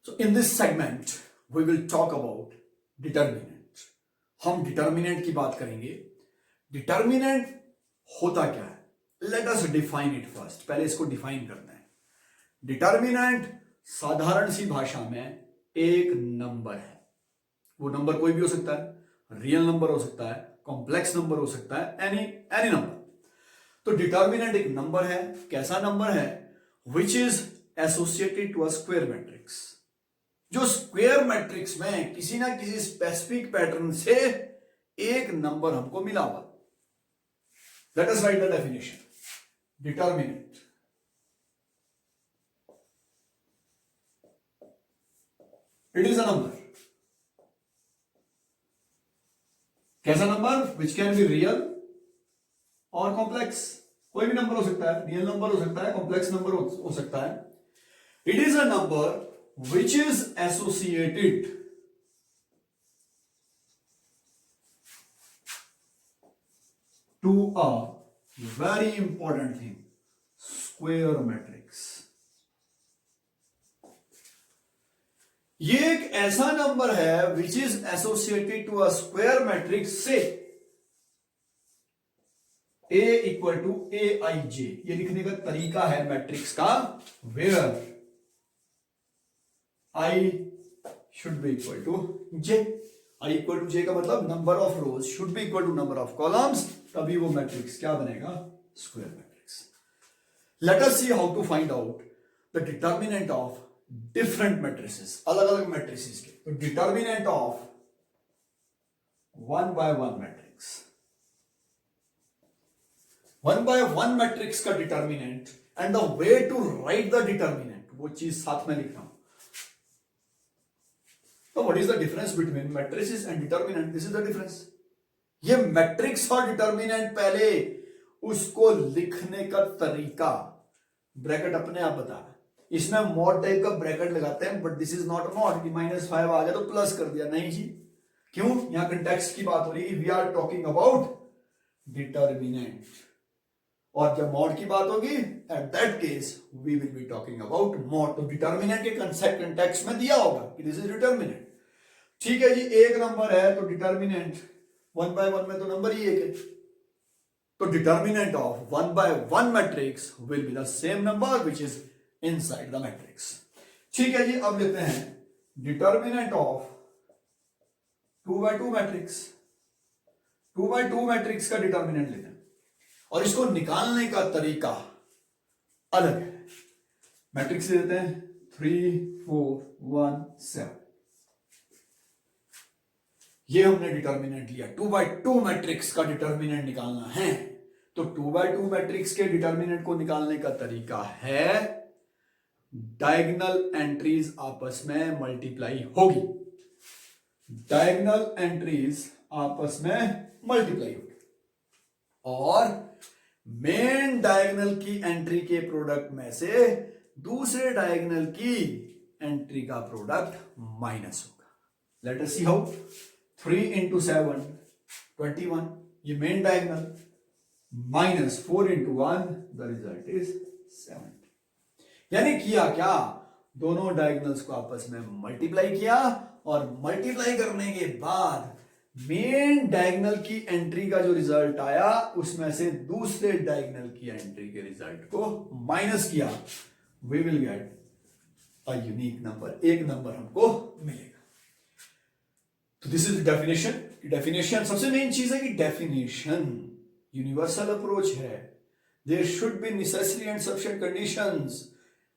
So in this segment we will talk about determinant. हम determinant की बात करेंगे. डिटर्मिनेंट होता क्या है? Late us define it first. पहले इसको डिफाइन करते हैं. डिटर्मिनेंट साधारण सी भाषा में एक नंबर है. वो नंबर कोई भी हो सकता है, रियल नंबर हो सकता है, कॉम्प्लेक्स नंबर हो सकता है, एनी नंबर. तो डिटर्मिनेंट एक नंबर है. कैसा नंबर है? Which is associated to a square matrix. जो स्क्वायर मैट्रिक्स में किसी ना किसी स्पेसिफिक पैटर्न से एक नंबर हमको मिला हुआ. Let us write the definition. Determinant it is a number. कैसा number? Which can be real और कॉम्प्लेक्स. कोई भी नंबर हो सकता है, रियल नंबर हो सकता है, कॉम्प्लेक्स नंबर हो सकता है. It is a number which is associated to a very important thing, square matrix. ये एक ऐसा नंबर है which is associated to a square matrix से a equal to aij. ये लिखने का तरीका है मैट्रिक्स का, where I should be equal to j. I equal to j का मतलब number of rows should be equal to number of columns. तभी वो मैट्रिक्स क्या बनेगा? Square matrix. Let us see how to find out the determinant of different matrices. अलग अलग matrices के. तो determinant of 1 by 1 matrix. 1 by 1 matrix का determinant and the way to write the determinant, वो चीज साथ में लिख रहा हूं. तो what is the difference between matrices and determinant? This is the difference. ये मैट्रिक्स और डिटर्मिनेंट, पहले उसको लिखने का तरीका ब्रैकेट अपने आप बता रहा है. इसमें मॉड टाइप का ब्रैकेट लगाते हैं, but this is not mod. -5 आ गया तो प्लस कर दिया. नहीं जी, क्यों? यहां कंटेक्स्ट की बात हो रही है. We are talking about determinant. और जब मॉड की बात होगी, at that case we will be talking about mod. तो डिटर्मिनेंट के कंसेप्ट कंटेक्स्ट में दिया होगा कि दिस इज डिटर्मिनेंट. ठीक है जी, एक नंबर है तो डिटर्मिनेंट 1 by 1 में तो नंबर ही एक है. तो determinant of 1 by 1 matrix will be the same number which is inside the matrix. ठीक है जी, अब लेते हैं determinant of 2 by 2 matrix. 2 by 2 matrix का डिटर्मिनेंट लेते हैं और इसको निकालने का तरीका अलग है. मैट्रिक्स देते हैं 3 4 1 7. ये हमने डिटर्मिनेंट लिया. 2 by 2 मैट्रिक्स का डिटर्मिनेंट निकालना है. तो 2 by 2 मैट्रिक्स के डिटर्मिनेंट को निकालने का तरीका है डायगोनल एंट्रीज आपस में मल्टीप्लाई होगी. डायगोनल एंट्रीज आपस में मल्टीप्लाई होगी और मेन डायगोनल की एंट्री के प्रोडक्ट में से दूसरे डायगोनल की एंट्री का प्रोडक्ट माइनस होगा. Let us see how. 3 into 7 21. ये main diagonal minus 4 into 1, the result is 7. यानी किया क्या? दोनों डायगोनल्स को आपस में मल्टीप्लाई किया और मल्टीप्लाई करने के बाद मेन डायगोनल की एंट्री का जो रिजल्ट आया उसमें से दूसरे डायगोनल की एंट्री के रिजल्ट को माइनस किया. We will get a unique number. एक नंबर हमको मिलेगा. तो दिस इज डेफिनेशन. डेफिनेशन सबसे मेन चीज है कि डेफिनेशन यूनिवर्सल अप्रोच है. There should be necessary and sufficient conditions.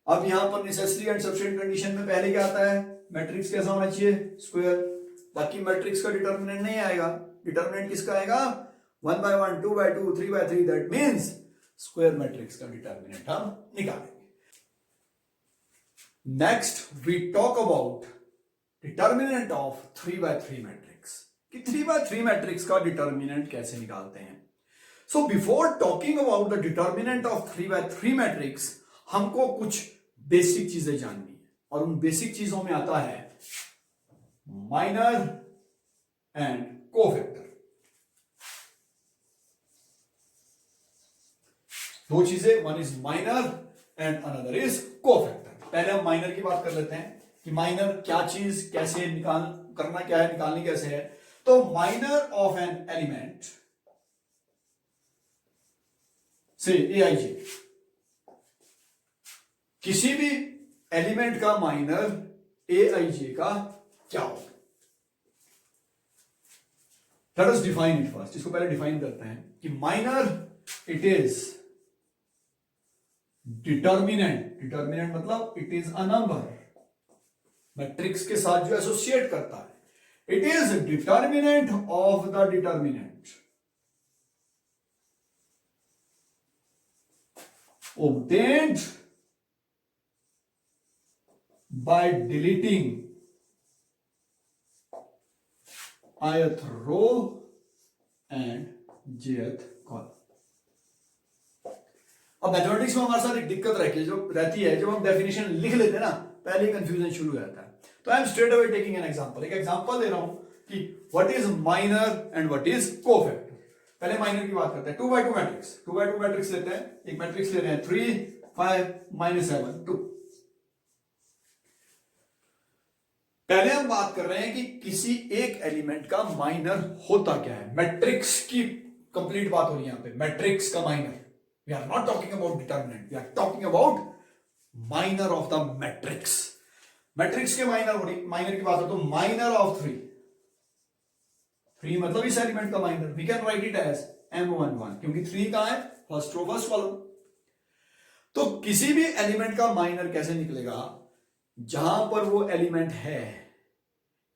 अब यहां पर नेसेसरी एंड सफिशिएंट कंडीशन में पहले क्या आता है? मैट्रिक्स कैसा होना चाहिए? स्क्वायर. बाकी मैट्रिक्स का डिटर्मिनेंट नहीं आएगा. डिटर्मिनेंट किसका आएगा? 1 by 1 2 by 2 3 by 3. That means square matrix का डिटर्मिनेंट हम निकालेंगे. Next we talk about determinant of 3 by 3 matrix. कि 3 by 3 मैट्रिक्स का डिटर्मिनेंट कैसे निकालते हैं. So before talking about the determinant of 3 by 3 matrix, हमको कुछ बेसिक चीजें जाननी है और उन बेसिक चीजों में आता है माइनर एंड कोफैक्टर. दो चीजें, one is minor and another is cofactor. पहले हम माइनर की बात कर लेते हैं. कि माइनर क्या चीज कैसे निकाल करना क्या है, निकालनी कैसे है। तो माइनर ऑफ एन एलिमेंट से एआईजे, किसी भी एलिमेंट का माइनर एआईजे का क्या होगा। Let us define it first. इसको पहले डिफाइन करते हैं कि minor it is determinant. Determinant मतलब it is a number, matrix के साथ जो एसोसिएट करता है। It is determinant of the determinant obtained by deleting ith row and jth column। अब मैथमेटिक्स में हमारे साथ एक दिक्कत रहती है जब हम डेफिनेशन लिख लेते हैं ना, पहले कंफ्यूजन शुरू हो जाता है। तो I am straight away taking an example. एक एग्जांपल दे रहा हूं कि what is minor and what is cofactor. पहले माइनर की बात करते हैं। 2x2 मैट्रिक्स, 2x2 मैट्रिक्स लेते हैं। एक मैट्रिक्स ले रहे हैं 3 5 -7 2। पहले हम बात कर रहे हैं कि किसी एक एलिमेंट का माइनर होता क्या है। मैट्रिक्स की कंप्लीट बात हो रही है यहां पे, मैट्रिक्स का minor. We are not talking about determinant, we are talking about minor of the matrix. Matrix के माइनर की बात हो तो माइनर ऑफ 3 मतलब इस एलिमेंट का minor. We can write it as M11 क्योंकि 3 कहां है, फर्स्ट रो फर्स्ट कॉलम। तो किसी भी एलिमेंट का माइनर कैसे निकलेगा, जहां पर वो एलिमेंट है,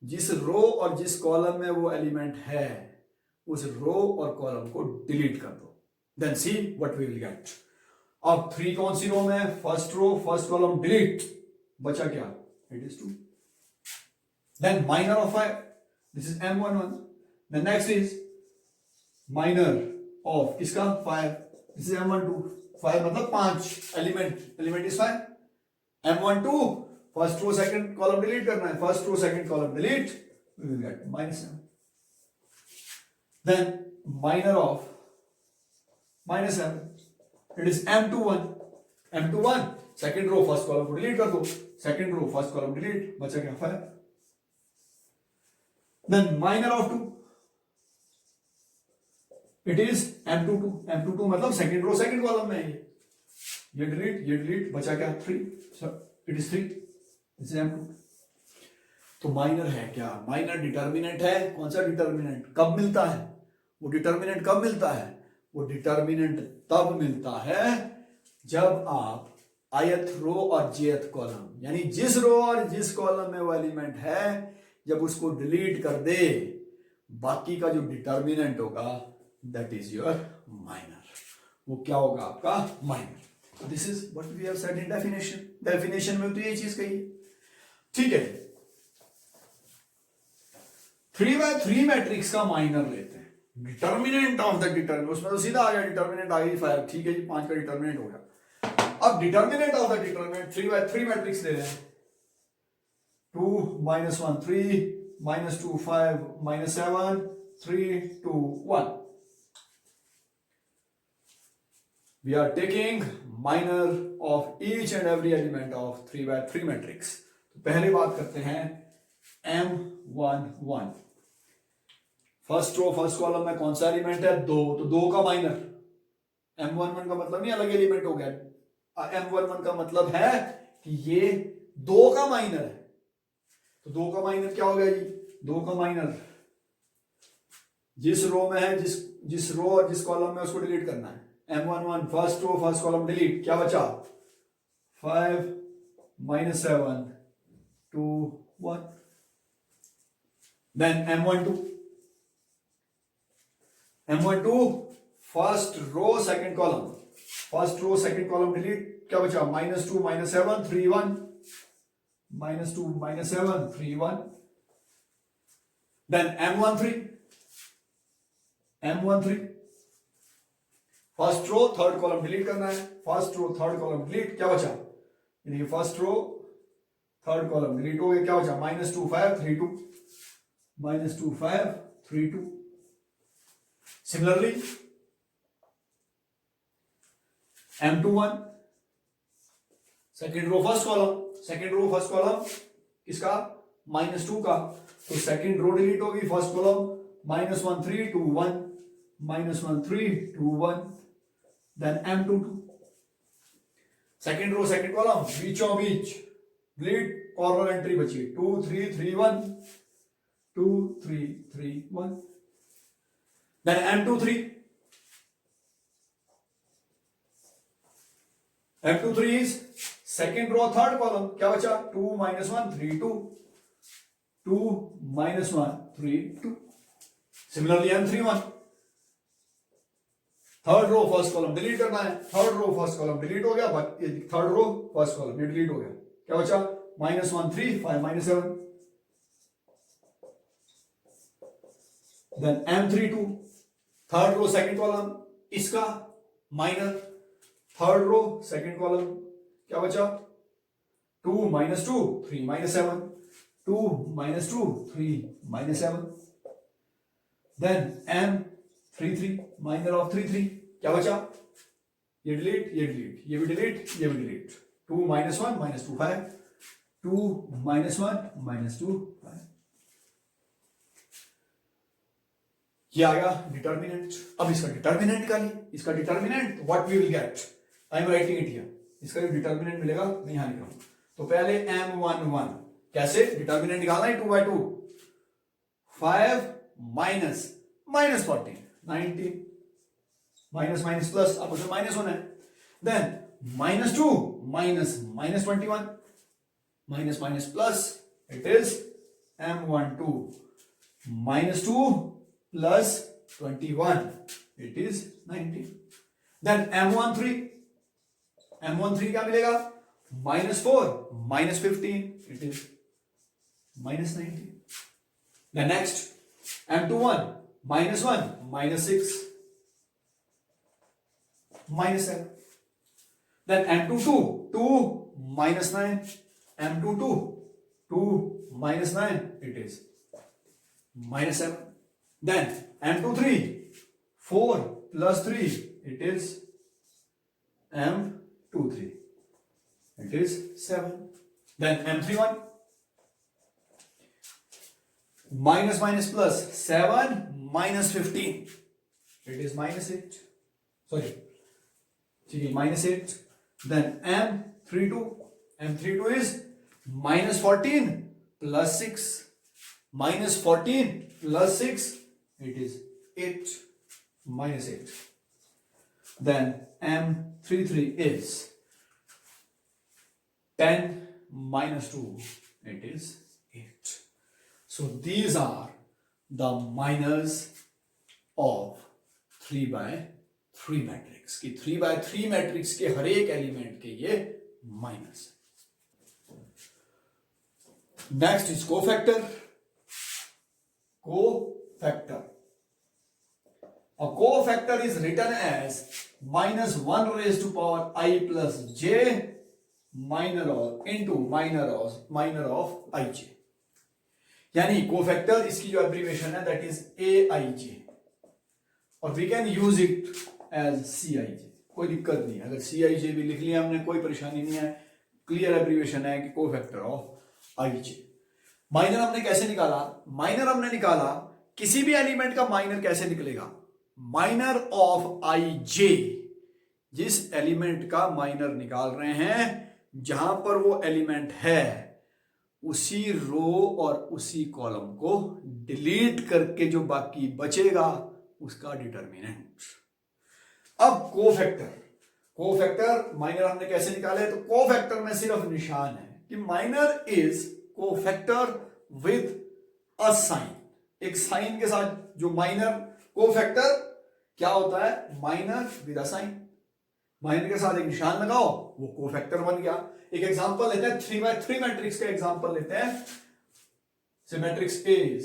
जिस रो और जिस कॉलम में वो एलिमेंट है, उस रो और कॉलम को डिलीट कर दो। Then see what we will get. अब 3 कौन सी रो में, first row first column delete, बचा क्या, it is 2। Then minor of 5, this is M11। The next is minor of किसका 5, this is M12। 5 मतलब 5 element is 5। M12 first row second column delete करना है, first row second column delete, we will get -7। then minor of -7, it is M21 second row first column को delete कर दो, second row first column delete, बचा क्या 5। then minor of 2, it is M22 मतलब second row second column में है। ये delete, बचा क्या 3, it is 3, this is M2। तो माइनर है क्या, माइनर डिटर्मिनेंट है। कौन सा डिटर्मिनेंट, कब मिलता है वो डिटर्मिनेंट, कब मिलता है वो डिटर्मिनेंट, तब मिलता है जब आप ith रो और jth कॉलम, यानी जिस रो और जिस कॉलम में वो एलिमेंट है, जब उसको डिलीट कर दे, बाकी का जो डिटर्मिनेंट होगा that is your minor। वो क्या होगा आपका minor. This is what we have said in definition. Definition में तो ये चीज कही, ठीक है। 3x3 मैट्रिक्स का माइनर लेते हैं, डिटर्मिनेंट ऑफ द डिटर्मिनेंट, उसमें तो सीधा आ गया डिटर्मिनेंट आ गई 5, ठीक है जी, 5 का डिटर्मिनेंट हो गया। अब determinant of the determinant 3x3 matrix ले रहे हैं। 2 -1 3 -2 5 -7 3 2 1। We are taking minor of each and every element of 3x3 matrix। तो पहले बात करते हैं M11। First row first column में कौन सा एलिमेंट है, 2, तो 2 का माइनर। M11 का मतलब नहीं अलग एलिमेंट हो गया, M11 का मतलब है कि ये 2 का माइनर है। तो 2 का माइनर क्या हो गया जी, 2 का माइनर जिस रो में है, जिस रो और जिस कॉलम में, उसको डिलीट करना है। M11 first row first column delete, क्या बचा 5 -7 2 1। Then M12 first row second column, first row second column delete, क्या बचा -2 -7 3 1, -2 -7 3 1। Then M13 first row third column delete करना है, first row third column delete, क्या बचा, देखिए first row third column delete हो गया, क्या बचा -2 5 3 2, -2 5 3 2। Similarly M21 second row first column, second row first column किसका? -2 का। तो सेकंड रो डिलीट होगी, फर्स्ट column -1 3 2 1 -1 3 2 1 then M22 second row second column बीचों बीच डिलीट, कॉर्नर एंट्री बची 2 3 3 1 2 3 3 1 then M23 is second row third column, क्या बचा? 2 -1 3 2 2 -1 3 2 similarly M31 third row first column delete करना है, third row first column delete हो गया, थर्ड रो फर्स्ट कॉलम ये डिलीट हो गया, क्या बचा? -1 3 5 -7 then M32 third row second column इसका minor, third row second column क्या बचा? 2 -2 3 -7 2 -2 3 -7 देन M33 माइनर ऑफ 33 क्या बचा? ये डिलीट ये डिलीट ये भी डिलीट ये भी डिलीट 2 -1 -2 5 2 -1 -2 5 ये आ गया डिटर्मिनेंट। अब इसका डिटर्मिनेंट निकालिए, इसका determinant what we will get, I am writing it here, इसका जो डिटर्मिनेंट मिलेगा मैं यहां लिख रहा हूं। तो पहले M11 कैसे डिटर्मिनेंट निकालना है? 2/2 5 -14 19 माइनस माइनस प्लस, अब उसमें माइनस होना है, then -2 -21 minus minus plus, it is M12 -2 plus 21 it is 19 then M13 क्या मिलेगा? -4 -15 it is -19 then next M21 -1 -6 -7 then M22 2 -9 M22 2 -9 it is -7 then M23 4 plus 3 it is M23 it is 7 then M31 minus minus plus 7 minus 15 it is -8 sorry -8 then M32 is -14 plus 6 -14 plus 6 it is 8 -8 then M33 is 10 minus 2 it is 8 so these are the minors of 3/3 matrix की 3/3 matrix के हर एक element के ये minus. Next is cofactor. Cofactor. A cofactor is written as -1 raised to power I plus j minor of into minor of ij. यानी cofactor इसकी जो abbreviation है that is AIJ और we can use it as CIJ। कोई दिक्कत नहीं है, अगर CIJ भी लिख लिया हमने कोई परेशानी नहीं है, क्लियर एब्रीविएशन है कि कोफैक्टर ऑफ IJ। माइनर हमने कैसे निकाला? माइनर हमने निकाला किसी भी एलिमेंट का माइनर कैसे निकलेगा? माइनर ऑफ IJ, जिस एलिमेंट का माइनर निकाल रहे हैं जहां पर वो एलिमेंट है उसी रो और उसी कॉलम को डिलीट करके जो बाकी बचेगा उसका डिटर्मिनेंट। अब कोफैक्टर माइनर हमने कैसे निकाले? तो कोफैक्टर में सिर्फ निशान है कि minor is cofactor with a sign, एक साइन के साथ जो माइनर कोफैक्टर क्या होता है? Minor with a sign, minor के साथ एक निशान लगाओ वो कोफैक्टर बन गया। एक एग्जांपल लेते हैं 3/3 मैट्रिक्स का एग्जांपल लेते हैं। Matrix A is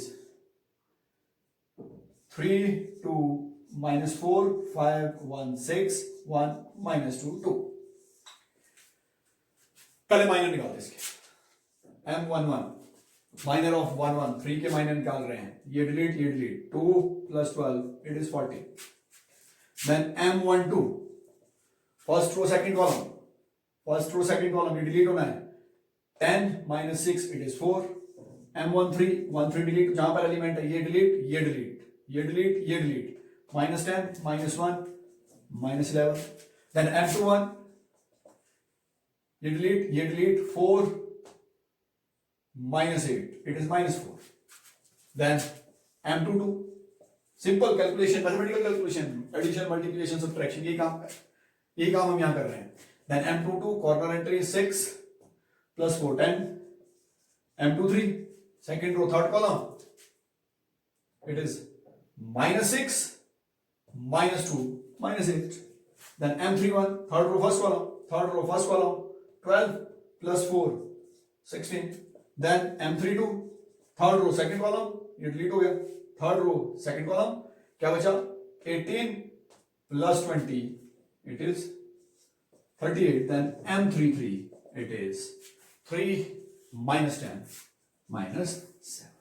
3 2 -4 5 1 6 1 -2 2। पहले माइनर निकालते इसके। M11 माइनर ऑफ 1 1 3 के माइनर निकाल रहे हैं, ये delete 2 + 12 it is 40। Then M12 first row second column ये डिलीट होना है, 10 minus 6 it is 4. M13 delete, जहां पर एलिमेंट है ये डिलीट, ये डिलीट, ये डिलीट, ये delete, minus 10 minus 1 minus 11. Then M21 ये delete 4 minus 8 it is minus 4. Then M22 simple calculation, mathematical calculation, addition, multiplication, subtraction, यही काम हम यहां कर रहे हैं. Then M22 corner entry 6 plus 4 10. M23 second row third column it is minus 6 minus 2 minus 8. Then M31 third row first column 12 plus 4 16. Then M32 third row second column, ये delete हो गया, थर्ड रो सेकंड कॉलम क्या बचा, 18 plus 20 it is 38. Then M33 it is 3 minus 10 minus 7.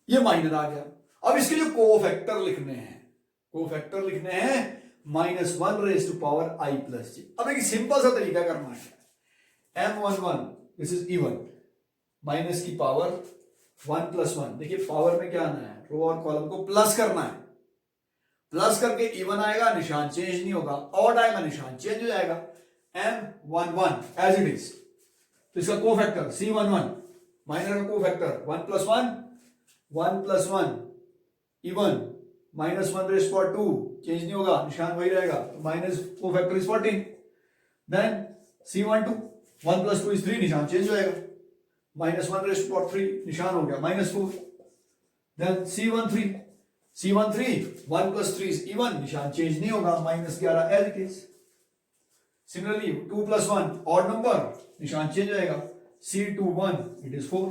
ये minor आ गया. अब इसके जो कोफैक्टर लिखने हैं -1 raised to power I plus j. अब एक सिंपल सा तरीका करना है. M11 this is even, minus की पावर 1 plus 1. देखिए पावर में क्या आना है, रो और कॉलम को प्लस करना है. प्लस करके इवन आएगा, निशान चेंज नहीं होगा. ऑड आएगा, निशान चेंज हो जाएगा. M11 as it is. तो इसका कोफैक्टर C11, माइनर का cofactor 1 plus 1 even, -1 raised to power 2 change नहीं होगा, निशान वही रहेगा. तो minus cofactor is 14. Then C12 1 plus 2 is 3, निशान चेंज हो जाएगा. -1 raised to power 3 निशान हो गया -4. देन C13 1 plus 3 is even, निशान चेंज नहीं होगा, -11 as it is. Similarly 2 plus 1 odd number, निशान चेंज हो जाएगा. C21 it is 4.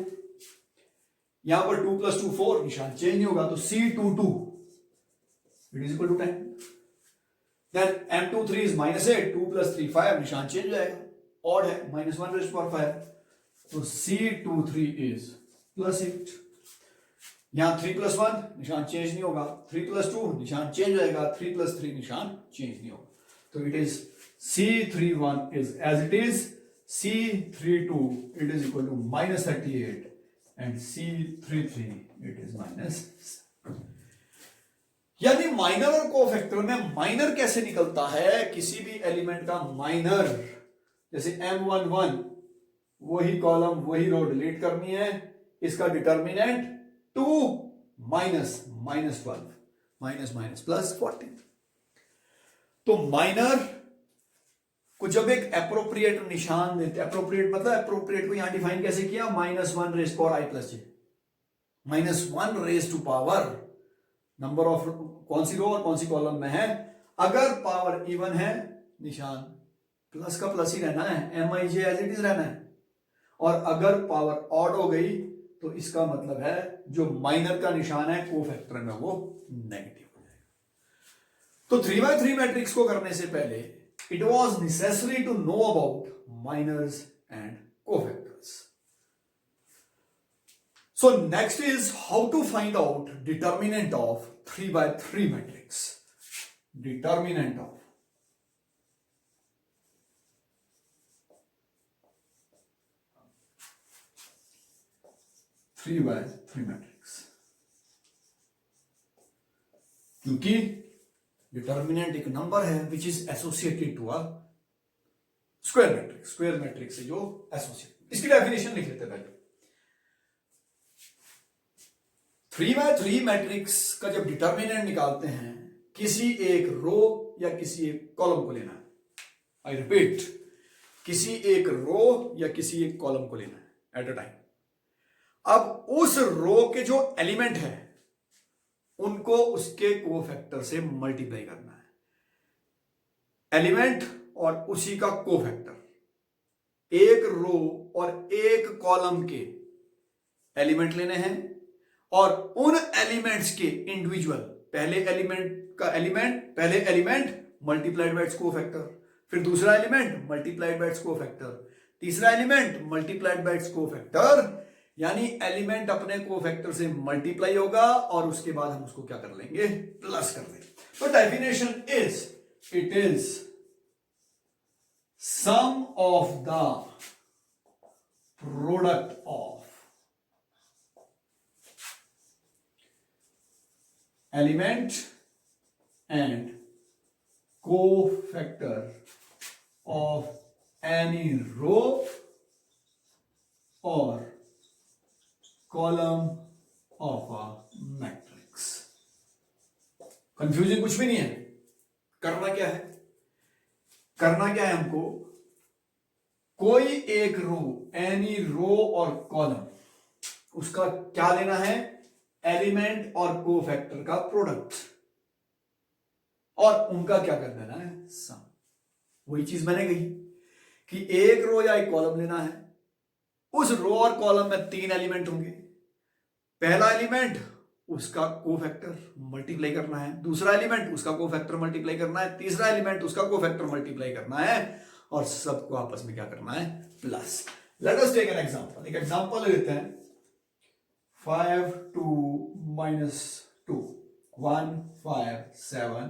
यहां पर 2 plus 2 4, निशान चेंज नहीं होगा. तो C22 it is equal to 10. Then M23 is -8, 2 plus 3 5, निशान चेंज हो जाएगा, ऑड है, -1 raised to power 5. तो C23 is +8. यहां 3 plus 1 निशान चेंज नहीं होगा, 3 plus 2 निशान चेंज हो जाएगा, 3 plus 3 निशान चेंज नहीं होगा. तो it is C31 is as it is, C32 it is equal to -38 and C33 it is -7. यानी माइनर और कोफैक्टर में माइनर कैसे निकलता है, किसी भी एलिमेंट का माइनर, जैसे M11 वही कॉलम वही रो डिलीट करनी है, इसका डिटर्मिनेंट 2 माइनस -12 माइनस प्लस 14. तो माइनर को जब एक एप्रोप्रिएट निशान देते, एप्रोप्रिएट मतलब एप्रोप्रिएट को यहां डिफाइन कैसे किया, -1 raised to power I plus j. -1 raised to power number of कौन सी रो और कौन सी कॉलम में है. अगर पावर इवन है, निशान प्लस का प्लस ही रहना है, MIJ एज इट इज रहना है. और अगर पावर ऑड हो गई तो इसका मतलब है जो माइनर का निशान है कोफैक्टर में वो नेगेटिव हो जाएगा. तो 3x3 मैट्रिक्स को करने से पहले it was necessary to know about minors and cofactors. So next is how to find out determinant of 3x3 matrix. Determinant of 3x3 matrix. क्योंकि डिटर्मिनेंट एक नंबर है which is associated to a square matrix से जो associate. इसकी definition लिख लेते हैं पहले. 3x3 मैट्रिक्स का जब डिटर्मिनेंट निकालते हैं, किसी एक रो या किसी एक कॉलम को लेना है. आई रिपीट, किसी एक रो या किसी एक कॉलम को लेना है एट अ टाइम. अब उस रो के जो एलिमेंट है उनको उसके कोफैक्टर से मल्टीप्लाई करना है. एलिमेंट और उसी का कोफैक्टर. एक रो और एक कॉलम के एलिमेंट लेने हैं और उन एलिमेंट्स के इंडिविजुअल, पहले element multiplied by its cofactor, फिर दूसरा element multiplied by its cofactor, तीसरा element multiplied by its cofactor. यानी एलिमेंट अपने कोफैक्टर से मल्टीप्लाई होगा और उसके बाद हम उसको क्या कर लेंगे, प्लस कर लेंगे. तो definition is, it is sum of the product of element and cofactor of any row or column of a matrix. Confusion कुछ भी नहीं है। करना क्या है, करना क्या है हमको, कोई एक रो, एनी रो और कॉलम, उसका क्या लेना है, एलिमेंट और कोफैक्टर का प्रोडक्ट, और उनका क्या कर देना है, सम। वही चीज मैंने कही कि एक रो या एक कॉलम लेना है, उस रो और कॉलम में 3 एलिमेंट होंगे, पहला एलिमेंट उसका कोफैक्टर मल्टीप्लाई करना है, दूसरा एलिमेंट उसका कोफैक्टर मल्टीप्लाई करना है, तीसरा एलिमेंट उसका कोफैक्टर मल्टीप्लाई करना है, और सबको आपस में क्या करना है, plus. Let us take an example, एक एग्जांपल लेते हैं। 5 2 -2 1 5 7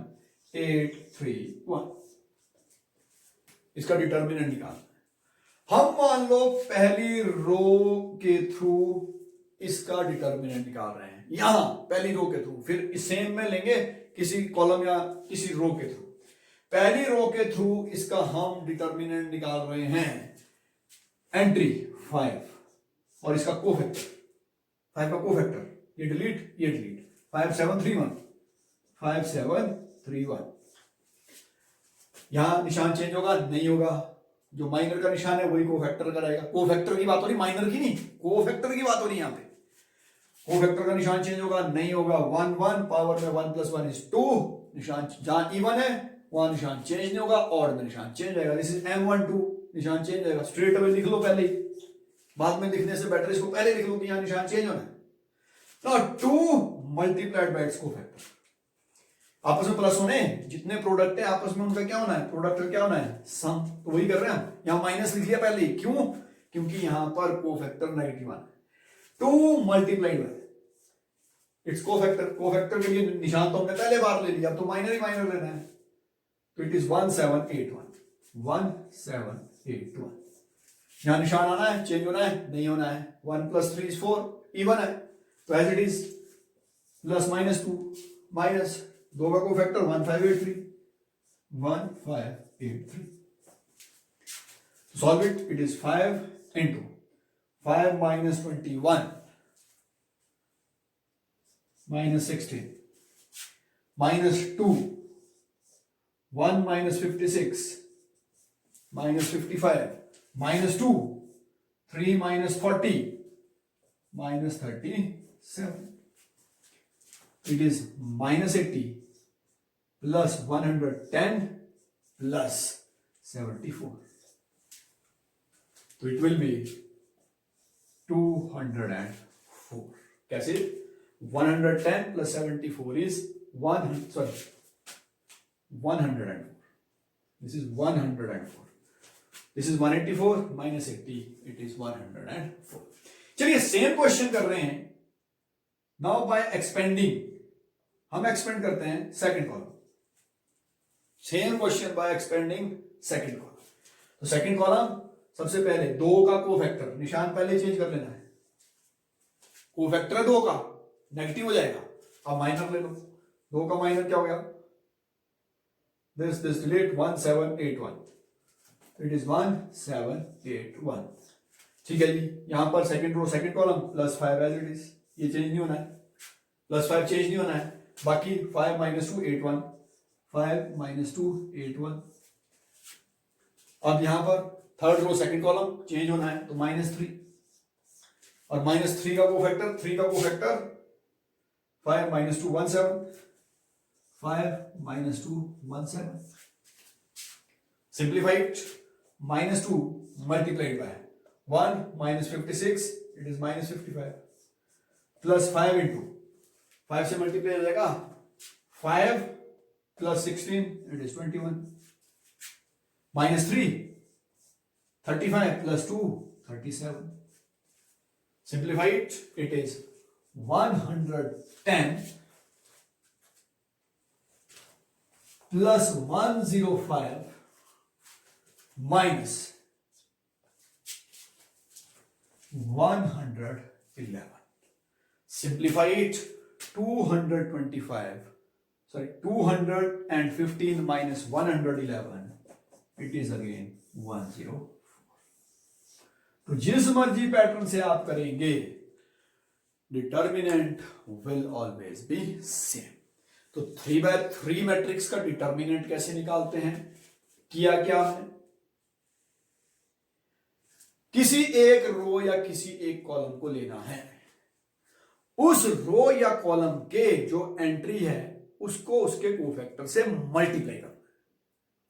8 3 1। इसका डिटर्मिनेंट निकालना है। हम मान लो पहली रो के थ्रू इसका डिटर्मिनेंट निकाल रहे हैं, यहां पहली रो के थ्रू, फिर इस सेम में लेंगे किसी कॉलम या किसी रो के थ्रू। पहली रो के थ्रू इसका हम डिटर्मिनेंट निकाल रहे हैं, एंट्री 5 और इसका कोफैक्टर, 5 का कोफैक्टर, ये डिलीट ये डिलीट, 5 7 3 1 5 7 3 1। यहां निशान चेंज होगा नहीं होगा, जो माइनर का निशान है वही कोफैक्टर का रहेगा। कोफैक्टर की बात हो रही, माइनर की नहीं, कोफैक्टर की बात हो रही। यहां पे कोफैक्टर का निशान चेंज होगा नहीं होगा, 1 1 पावर में 1 + 1 = 2, निशान जहां इवन है वहां निशान चेंज नहीं होगा, और में निशान चेंज होगा। दिस इज M12, निशान चेंज होगा। स्ट्रेट अवे लिख लो पहले ही, बाद में लिखने से बेटर इसको पहले लिख लो कि यहां निशान चेंज होना है। Now 2 multiplied by its cofactor, आपस में प्लस होने, जितने प्रोडक्ट है आपस में उनका क्या होना है, प्रोडक्ट का क्या होना है, सम। तो वही कर रहे हैं हम, यहां माइनस लिख लिया पहले ही, क्यों, क्योंकि यहां पर कोफैक्टर नेगेटिव आना है। 2 multiplied by its cofactor, cofactor के लिए निशान तो हमने पहले बार ले लिया, अब तो माइनर ही माइनर लेना है, तो इट इज 1781 1781। यहां निशान आना है, चेंज होना है नहीं होना है, 1 + 3 = 4, इवन है तो as it is, plus -2 minus 2 का cofactor 1583 1583। Solve it, it is 5 × 5 - 21 -16 -2 1 - 56 -55 -2 3 - 40 -37। It is -80 + 110 + 74, तो it will be 204। कैसे, 110 + 74 is 104, this is 104, this is 184 - 80, it is 104। चलिए सेम क्वेश्चन कर रहे हैं। नाउ बाय एक्सपेंडिंग, हम एक्सपेंड करते हैं second column, same question by expanding second column. तो सेकंड कॉलम सबसे पहले 2 का कोफैक्टर, निशान पहले चेंज कर लेना है, कोफैक्टर 2 का नेगेटिव हो जाएगा, अब माइनर ले लो, 2 का माइनर क्या हो गया, this delete 1781, it is 1781। ठीक है जी, यहां पर second row second column +5 as it is, ये चेंज नहीं होना है, +5 चेंज नहीं होना है, बाकी 5 - 2 81 5 - 2 81। अब यहां पर third row second column change होना है, तो -3, और -3 का कोफैक्टर, 3 का cofactor 5 - 2 17 5 - 2 17। Simplified, -2 multiplied by 1 - 56, it is -55 + 5 × 5 से मल्टीप्लाई हो जाएगा, 5 + 16 it is 21, -3 35 + 2 37। Simplified, it is 110 + 105 - 111. Simplify it. 215 minus 111. It is again 104. तो जिस मर्जी पैटर्न से आप करेंगे, determinant will always be same. तो 3/3 मैट्रिक्स का डिटर्मिनेंट कैसे निकालते हैं? किया क्या हमने? किसी एक रो या किसी एक कॉलम को लेना है, उस रो या कॉलम के जो एंट्री है उसको उसके कोफैक्टर से मल्टीप्लाई करना है,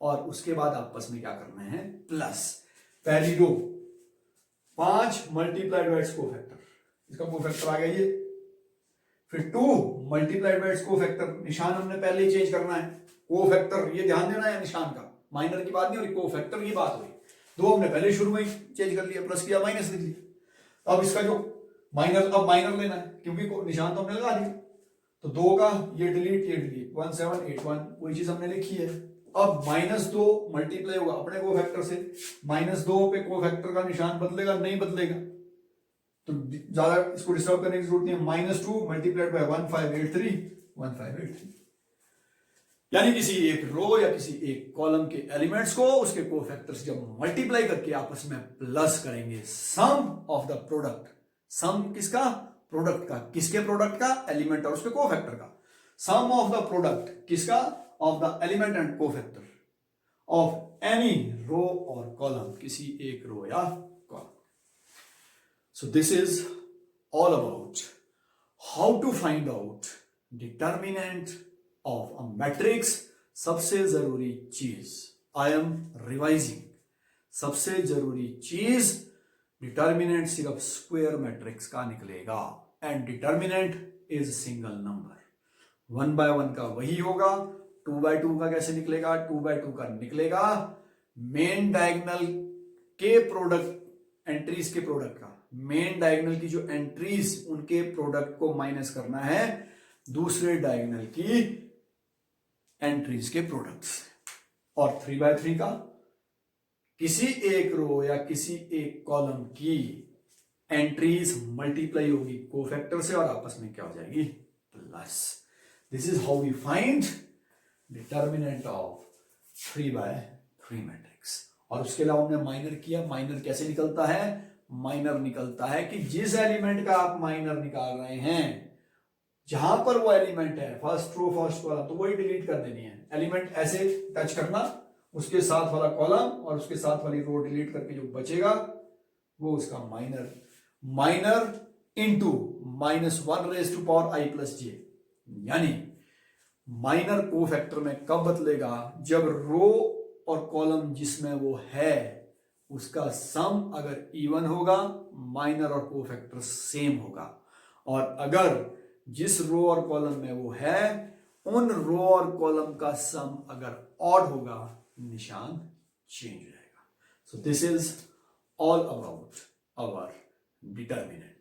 और उसके बाद आपस में क्या करना है? प्लस. पहली रो 5 मल्टीप्लाइड बाय इसका कोफैक्टर आ गया ये. फिर 2 मल्टीप्लाइड बाय इसका कोफैक्टर, निशान हमने पहले ही चेंज करना है. कोफैक्टर ये ध्यान देना है, निशान का माइनर की बात नहीं हो रही, कोफैक्टर की बात हुई. 2 हमने पहले शुरू में ही चेंज कर लिया, प्लस किया माइनस लिख लिया. अब इसका जो माइनर, अब माइनर लेना है क्योंकि निशान तो हमने लगा दिया. तो 2 का ये डिलीट 1781 वही चीज हमने लिखी है. अब -2 मल्टीप्लाई होगा अपने कोफैक्टर से. -2 पे कोफैक्टर का निशान बदलेगा? नहीं बदलेगा. तो ज्यादा इसको डिस्टर्ब करने की जरूरत नहीं है. -2 मल्टीप्लाइड बाय 1583. यानी किसी एक रो या किसी एक कॉलम के एलिमेंट्स को उसके कोफैक्टर्स जब मल्टीप्लाई करके आपस में प्लस करेंगे, सम ऑफ द प्रोडक्ट. सम किसका? प्रोडक्ट का. किसके प्रोडक्ट का? एलिमेंट और उसके कोफैक्टर का. सम ऑफ द प्रोडक्ट किसका? Of the element and cofactor of any row और कॉलम, किसी एक रो या column. So this is all about how to find out determinant of a matrix. सबसे जरूरी चीज, आई एम रिवाइजिंग, सबसे जरूरी चीज, डिटर्मिनेंट सिर्फ स्क्वायर मैट्रिक्स का निकलेगा. And determinant is single number. 1/1 का वही होगा. 2/2 का कैसे निकलेगा? 2/2 का निकलेगा मेन डायगोनल के प्रोडक्ट, एंट्रीज के प्रोडक्ट का. मेन डायगोनल की जो एंट्रीज, उनके प्रोडक्ट को माइनस करना है दूसरे डायगोनल की एंट्रीज के प्रोडक्ट्स. और 3/3 का किसी एक रो या किसी एक कॉलम की एंट्रीज मल्टीप्लाई होगी कोफैक्टर से, और आपस में क्या हो जाएगी? Plus. This is how we find determinant of 3/3 matrix. और उसके अलावा हमने माइनर किया. माइनर कैसे निकलता है? माइनर निकलता है कि जिस एलिमेंट का आप माइनर निकाल रहे हैं, जहां पर वो एलिमेंट है, फर्स्ट रो फर्स्ट कॉलम, तो वही डिलीट कर देनी है. एलिमेंट ऐसे टच करना, उसके साथ वाला कॉलम और उसके साथ वाली रो डिलीट करके जो बचेगा वो उसका माइनर. Minor into -1⁻⁻i+j. यानी माइनर कोफैक्टर में कब बदलेगा? जब रो और कॉलम जिसमें वो है उसका सम अगर इवन होगा, माइनर और कोफैक्टर सेम होगा. और अगर जिस रो और कॉलम में वो है उन रो और कॉलम का सम अगर ऑड होगा, निशान चेंज हो जाएगा. So this is all about our determinant.